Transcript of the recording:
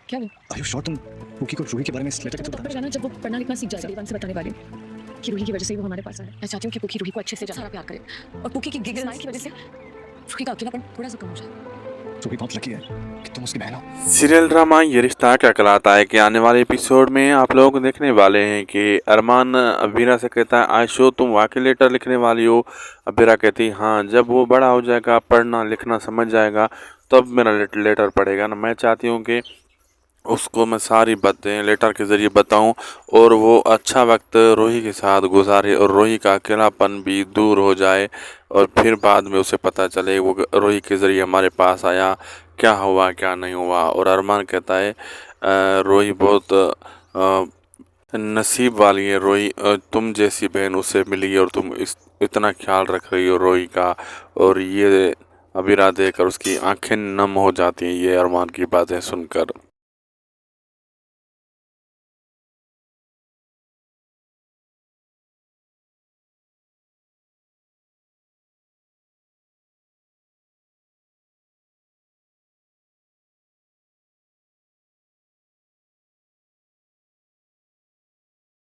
क्या हुआ? Are you sure तुम कुकी को रूही के बारे में इस लेटर के तो थ्रू तब बताना बताना जब वो पढ़ना लिखना सीख जाएगा। देवांग से बताने वाली हूँ कि रूही की वजह से ही वो हमारे पास आया। मैं चाहती हूँ कि पुकी रूही को अच्छे से सारा प्यार करे और पुकी की गिगल की वजह से रूही का अकेलापन थोड़ा सा कम हो जाए। रूही बहुत लकी है कि तुम उसकी बहन हो। सीरियल ड्रामा ये रिश्ता क्या कहलाता है कि आने वाले एपिसोड में आप लोग देखने वाले हैं कि अरमान अबीरा से कहता है आयशो तुम वाकई लेटर लिखने वाली हो। अबीरा कहती है हाँ, जब वो बड़ा हो जाएगा, पढ़ना लिखना समझ जाएगा, तब मेरा लेटर पढ़ेगा ना। मैं चाहती हूँ कि उसको मैं सारी बातें लेटर के ज़रिए बताऊं और वो अच्छा वक्त रूही के साथ गुजारे और रूही का अकेलापन भी दूर हो जाए और फिर बाद में उसे पता चले वो रूही के ज़रिए हमारे पास आया, क्या हुआ क्या नहीं हुआ। और अरमान कहता है रूही बहुत नसीब वाली है, रूही तुम जैसी बहन उसे मिली और तुम इतना ख्याल रख रही हो रूही का। और ये अबीरा देखकर उसकी आंखें नम हो जाती हैं ये अरमान की बातें सुनकर।